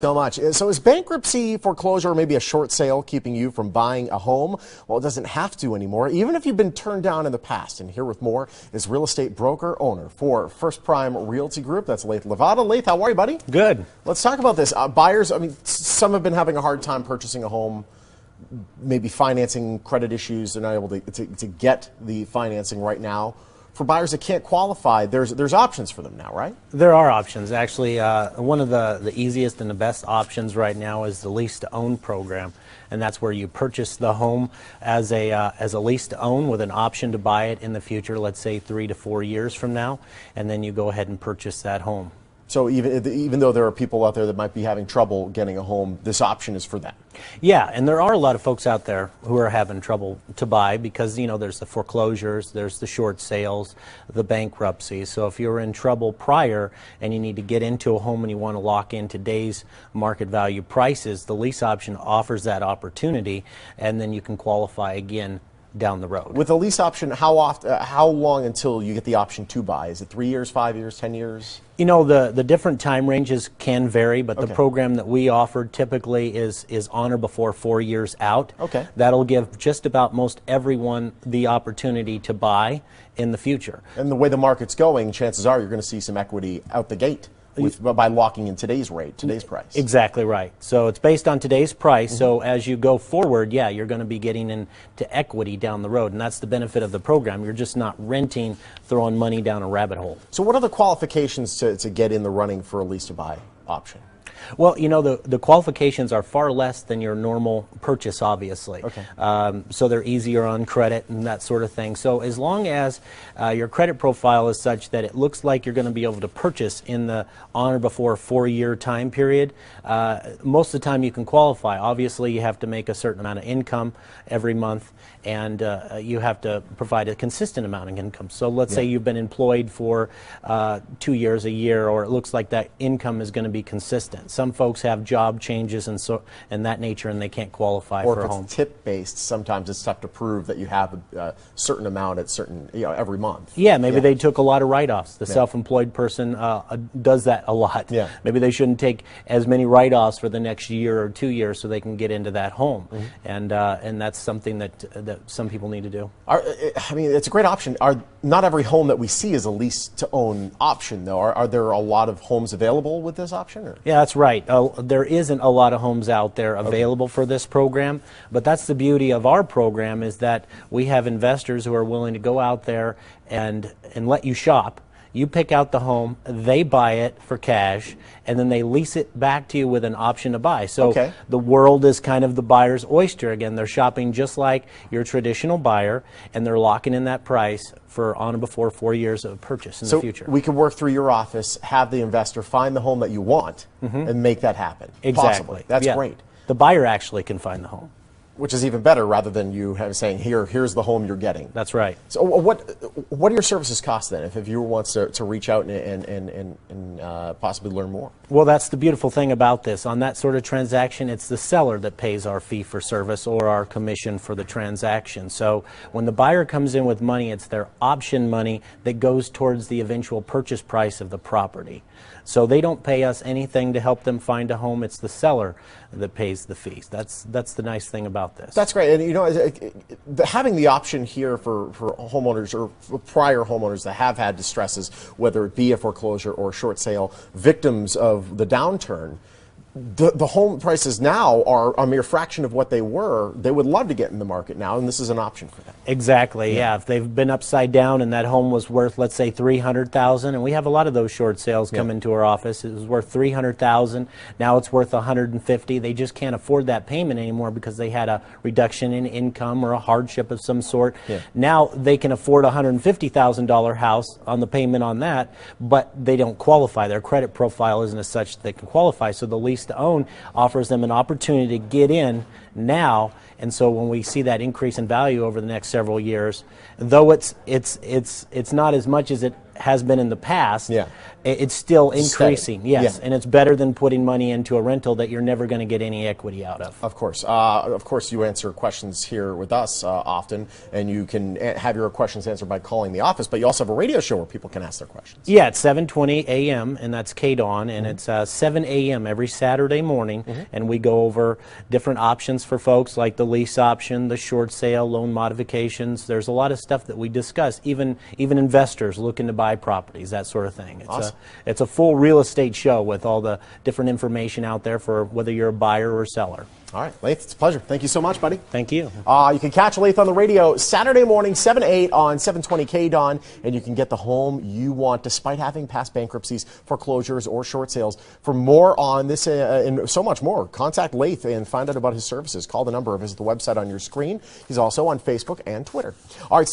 So much. So is bankruptcy, foreclosure, or maybe a short sale keeping you from buying a home? Well, it doesn't have to anymore, even if you've been turned down in the past. And here with more is real estate broker owner for First Prime Realty Group. That's Lathe Lavada. Lathe, how are you, buddy? Good. Let's talk about this. Buyers, I mean, some have been having a hard time purchasing a home, maybe financing, credit issues. They're not able to get the financing right now. For buyers that can't qualify, there's options for them now, right? There are options. Actually, one of the easiest and the best options right now is the lease to own program, and that's where you purchase the home as a lease to own with an option to buy it in the future, let's say 3 to 4 years from now, and then you go ahead and purchase that home. So even though there are people out there that might be having trouble getting a home, this option is for them. Yeah, and there are a lot of folks out there who are having trouble to buy because, you know, there's the foreclosures, there's the short sales, the bankruptcy. So if you're in trouble prior and you need to get into a home and you want to lock in today's market value prices, the lease option offers that opportunity, and then you can qualify again down the road. With a lease option, how long until you get the option to buy? Is it 3 years, 5 years, 10 years? You know, the different time ranges can vary, but the program that we offer typically is on or before 4 years out. Okay. That'll give just about most everyone the opportunity to buy in the future. And the way the market's going, chances are you're going to see some equity out the gate by locking in today's rate, today's price. Exactly right. So it's based on today's price. So as you go forward, yeah, you're going to be getting into equity down the road, and that's the benefit of the program. You're just not renting, throwing money down a rabbit hole. So what are the qualifications to get in the running for a lease to buy option? Well, you know, the qualifications are far less than your normal purchase, obviously. Okay. So they're easier on credit and that sort of thing. So as long as your credit profile is such that it looks like you're going to be able to purchase in the on or before 4 year time period, most of the time you can qualify. Obviously, you have to make a certain amount of income every month, and you have to provide a consistent amount of income. So let's say you've been employed for 2 years, a year, or it looks like that income is going to be consistent. Some folks have job changes and that nature, and they can't qualify for a home. Or if it's tip-based, sometimes it's tough to prove that you have a certain amount at certain, every month. Yeah, maybe they took a lot of write-offs. The self-employed person does that a lot. Yeah. Maybe they shouldn't take as many write-offs for the next year or 2 years so they can get into that home, and that's something that some people need to do. I mean, it's a great option. Not every home that we see is a lease-to-own option, though. Are there a lot of homes available with this option? Or? Yeah, that's right. There isn't a lot of homes out there available for this program, but that's the beauty of our program, is that we have investors who are willing to go out there and let you shop. You pick out the home, they buy it for cash, and then they lease it back to you with an option to buy. So the world is kind of the buyer's oyster. Again, they're shopping just like your traditional buyer, and they're locking in that price for on or before 4 years of purchase in the future. We can work through your office, have the investor find the home that you want, and make that happen. Exactly. Possibly. That's great. The buyer actually can find the home. Which is even better, rather than you saying, here's the home you're getting. That's right. So what do your services cost then, if a viewer wants to reach out and possibly learn more? Well, that's the beautiful thing about this. On that sort of transaction, it's the seller that pays our fee for service or our commission for the transaction. So when the buyer comes in with money, it's their option money that goes towards the eventual purchase price of the property. So they don't pay us anything to help them find a home. It's the seller that pays the fees. That's the nice thing about this. That's great. And you know, having the option here for homeowners or for prior homeowners that have had distresses, whether it be a foreclosure or a short sale, victims of the downturn, the home prices now are a mere fraction of what they were. They would love to get in the market now, and this is an option for them. Exactly, yeah. If they've been upside down and that home was worth, let's say, $300,000, and we have a lot of those short sales come into our office. It was worth $300,000. Now it's worth $150,000. They just can't afford that payment anymore because they had a reduction in income or a hardship of some sort. Now they can afford a $150,000 house on the payment on that, but they don't qualify. Their credit profile isn't as such that they can qualify. So the lease to own offers them an opportunity to get in now, and so when we see that increase in value over the next several years, though it's not as much as it has been in the past, Yeah. it's still Steady. increasing. Yes, Yeah. and it's better than putting money into a rental that you're never going to get any equity out of. Of course. Of course, you answer questions here with us often, and you can have your questions answered by calling the office, but you also have a radio show where people can ask their questions. Yeah, it's 7:20 a.m., and that's KDON, and it's 7 a.m. every Saturday morning, and we go over different options for folks like the lease option, the short sale, loan modifications. There's a lot of stuff that we discuss, even investors looking to buy properties, that sort of thing. Awesome. It's a full real estate show with all the different information out there for whether you're a buyer or seller. All right, Lathe, it's a pleasure. Thank you so much, buddy. Thank you. You can catch Lathe on the radio Saturday morning, 7 to 8 on 720 KDON, and you can get the home you want despite having past bankruptcies, foreclosures, or short sales. For more on this and so much more, contact Lathe and find out about his services. Call the number or visit the website on your screen. He's also on Facebook and Twitter. All right.